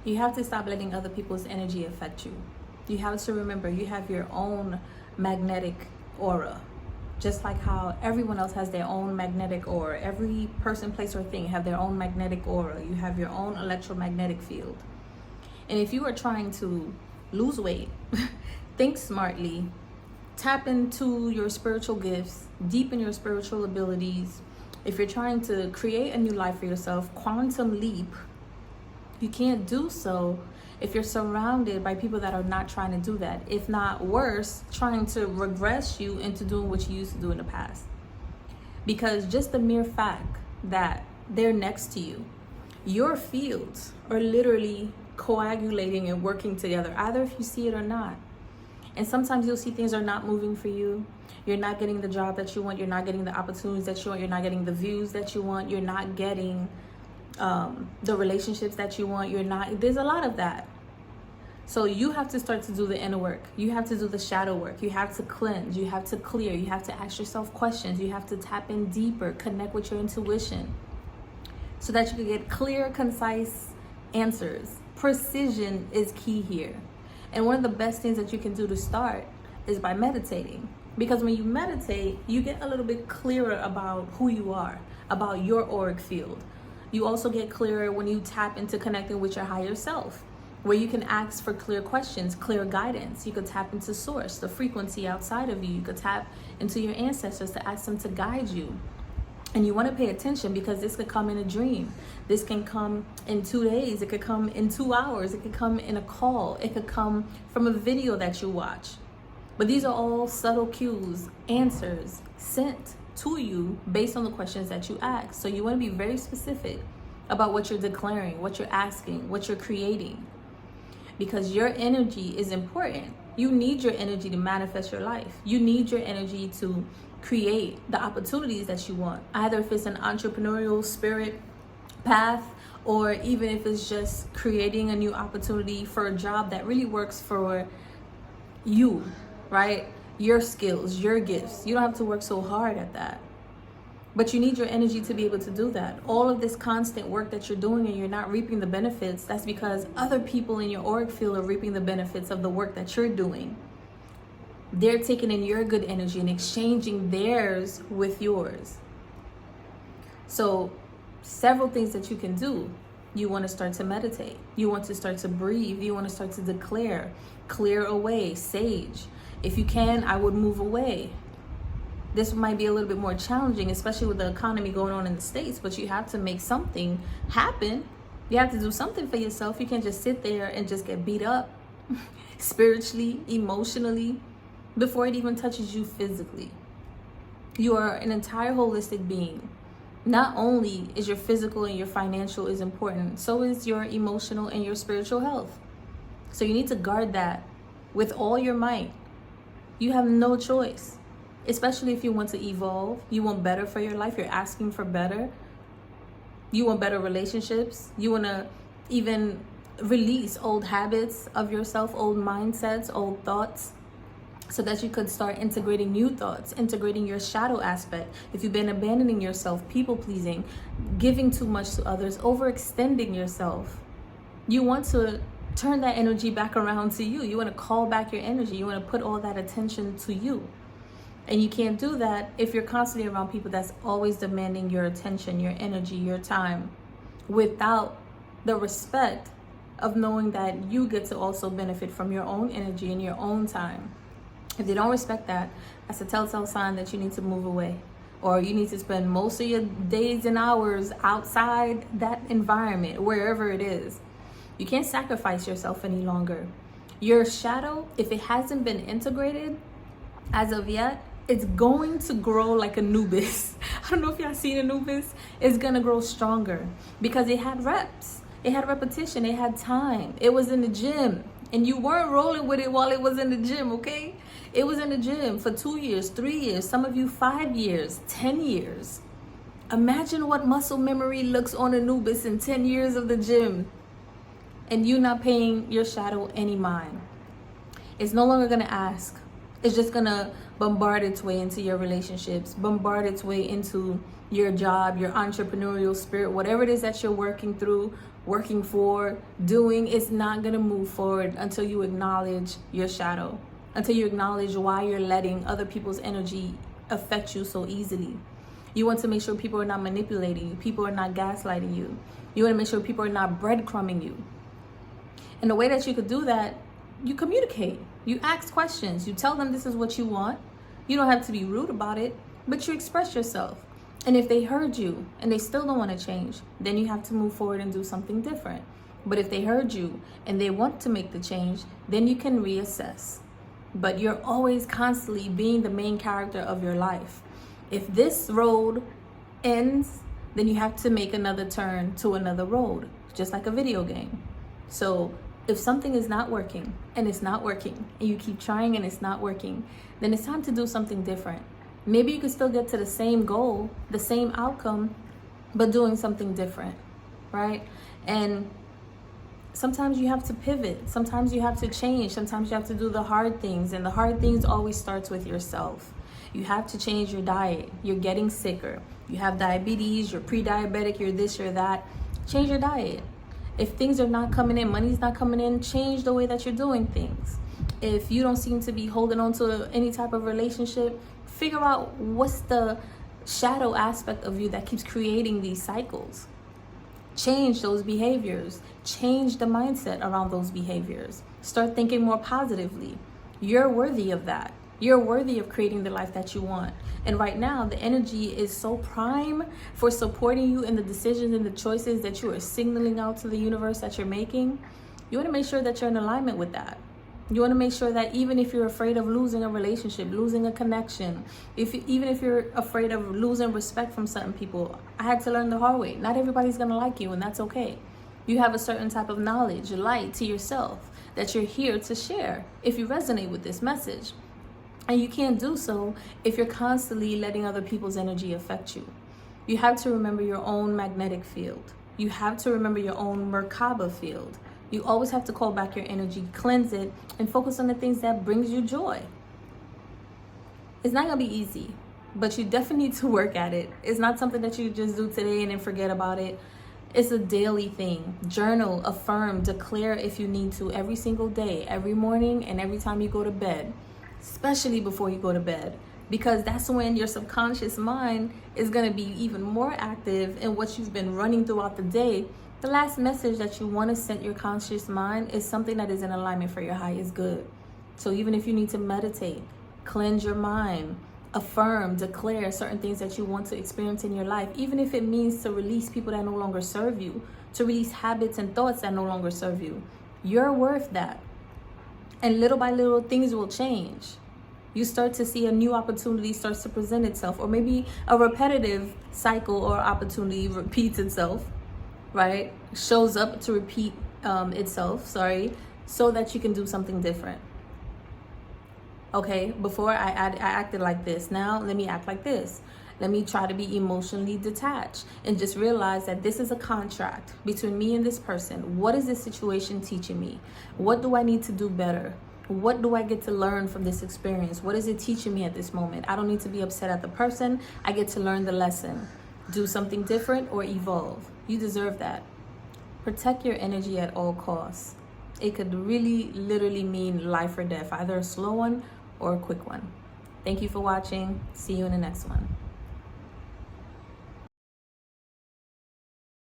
You have to stop letting other people's energy affect you. You have to remember you have your own magnetic aura. Just like how everyone else has their own magnetic aura. Every person, place, or thing have their own magnetic aura. You have your own electromagnetic field. And if you are trying to lose weight, think smartly, tap into your spiritual gifts, deepen your spiritual abilities. If you're trying to create a new life for yourself, quantum leap, you can't do so if you're surrounded by people that are not trying to do that. If not worse, trying to regress you into doing what you used to do in the past. Because just the mere fact that they're next to you, your fields are literally coagulating and working together, either if you see it or not. And sometimes you'll see things are not moving for you. You're not getting the job that you want. You're not getting the opportunities that you want. You're not getting the views that you want. You're not getting the relationships that you want. There's a lot of that. So you have to start to do the inner work. You have to do the shadow work. You have to cleanse. You have to clear. You have to ask yourself questions. You have to tap in deeper, connect with your intuition so that you can get clear, concise answers. Precision is key here. And one of the best things that you can do to start is by meditating. Because when you meditate, you get a little bit clearer about who you are, about your auric field. You also get clearer when you tap into connecting with your higher self, where you can ask for clear questions, clear guidance. You could tap into source, the frequency outside of you. You could tap into your ancestors to ask them to guide you. And you want to pay attention because this could come in a dream. This can come in 2 days. It could come in 2 hours. It could come in a call. It could come from a video that you watch. But these are all subtle cues, answers sent to you based on the questions that you ask. So you want to be very specific about what you're declaring, what you're asking, what you're creating. Because your energy is important. You need your energy to manifest your life. You need your energy to create the opportunities that you want. Either if it's an entrepreneurial spirit path, or even if it's just creating a new opportunity for a job that really works for you, right? Your skills, your gifts. You don't have to work so hard at that. But you need your energy to be able to do that. All of this constant work that you're doing and you're not reaping the benefits, that's because other people in your auric field are reaping the benefits of the work that you're doing. They're taking in your good energy and exchanging theirs with yours. So several things that you can do. You want to start to meditate. You want to start to breathe. You want to start to declare, clear away, sage. If you can, I would move away. This might be a little bit more challenging, especially with the economy going on in the States, but you have to make something happen. You have to do something for yourself. You can't just sit there and just get beat up spiritually, emotionally, before it even touches you physically. You are an entire holistic being. Not only is your physical and your financial is important, so is your emotional and your spiritual health. So you need to guard that with all your might. You have no choice. Especially if you want to evolve, you want better for your life, you're asking for better. You want better relationships. You want to even release old habits of yourself, old mindsets, old thoughts, so that you could start integrating new thoughts, integrating your shadow aspect. If you've been abandoning yourself, people pleasing, giving too much to others, overextending yourself, you want to turn that energy back around to you. You want to call back your energy. You want to put all that attention to you. And you can't do that if you're constantly around people that's always demanding your attention, your energy, your time, without the respect of knowing that you get to also benefit from your own energy and your own time. If they don't respect that, that's a telltale sign that you need to move away, or you need to spend most of your days and hours outside that environment, wherever it is. You can't sacrifice yourself any longer. Your shadow, if it hasn't been integrated as of yet, it's going to grow like Anubis. I don't know if y'all seen Anubis. It's gonna grow stronger because it had reps. It had repetition. It had time. It was in the gym. And you weren't rolling with it while it was in the gym, okay? It was in the gym for 2 years, 3 years, some of you 5 years, 10 years. Imagine what muscle memory looks on Anubis in 10 years of the gym. And you not paying your shadow any mind. It's no longer gonna ask. It's just gonna bombard its way into your relationships, bombard its way into your job, your entrepreneurial spirit, whatever it is that you're working through, working for, doing, it's not going to move forward until you acknowledge your shadow, until you acknowledge why you're letting other people's energy affect you so easily. You want to make sure people are not manipulating you, people are not gaslighting you. You want to make sure people are not breadcrumbing you. And the way that you could do that, you communicate. You ask questions. You tell them this is what you want. You don't have to be rude about it, but you express yourself. And if they heard you and they still don't want to change, then you have to move forward and do something different. But if they heard you and they want to make the change, then you can reassess. But you're always constantly being the main character of your life. If this road ends, then you have to make another turn to another road, just like a video game. So if something is not working and it's not working and you keep trying and it's not working, then it's time to do something different. Maybe you can still get to the same goal, the same outcome, but doing something different, right? And sometimes you have to pivot. Sometimes you have to change. Sometimes you have to do the hard things. And the hard things always starts with yourself. You have to change your diet. You're getting sicker. You have diabetes, you're pre-diabetic, you're this, you're that. Change your diet. If things are not coming in, money's not coming in, change the way that you're doing things. If you don't seem to be holding on to any type of relationship, figure out what's the shadow aspect of you that keeps creating these cycles. Change those behaviors. Change the mindset around those behaviors. Start thinking more positively. You're worthy of that. You're worthy of creating the life that you want. And right now, the energy is so prime for supporting you in the decisions and the choices that you are signaling out to the universe that you're making. You want to make sure that you're in alignment with that. You want to make sure that even if you're afraid of losing a relationship, losing a connection, even if you're afraid of losing respect from certain people, I had to learn the hard way. Not everybody's going to like you, and that's okay. You have a certain type of knowledge, light to yourself that you're here to share if you resonate with this message. And you can't do so if you're constantly letting other people's energy affect you. You have to remember your own magnetic field. You have to remember your own Merkaba field. You always have to call back your energy, cleanse it, and focus on the things that brings you joy. It's not going to be easy, but you definitely need to work at it. It's not something that you just do today and then forget about it. It's a daily thing. Journal, affirm, declare if you need to every single day, every morning, and every time you go to bed. Especially before you go to bed, because that's when your subconscious mind is going to be even more active in what you've been running throughout the day. The last message that you want to send your conscious mind is something that is in alignment for your highest good. So even if you need to meditate, cleanse your mind, affirm, declare certain things that you want to experience in your life, even if it means to release people that no longer serve you, to release habits and thoughts that no longer serve you, you're worth that. And little by little, things will change. You start to see a new opportunity starts to present itself, or maybe a repetitive cycle or opportunity repeats itself, right? Shows up to repeat itself, so that you can do something different. Okay, before I acted like this. Now let me act like this. Let me try to be emotionally detached and just realize that this is a contract between me and this person. What is this situation teaching me? What do I need to do better? What do I get to learn from this experience? What is it teaching me at this moment? I don't need to be upset at the person. I get to learn the lesson. Do something different or evolve. You deserve that. Protect your energy at all costs. It could really, literally mean life or death, either a slow one or a quick one. Thank you for watching. See you in the next one.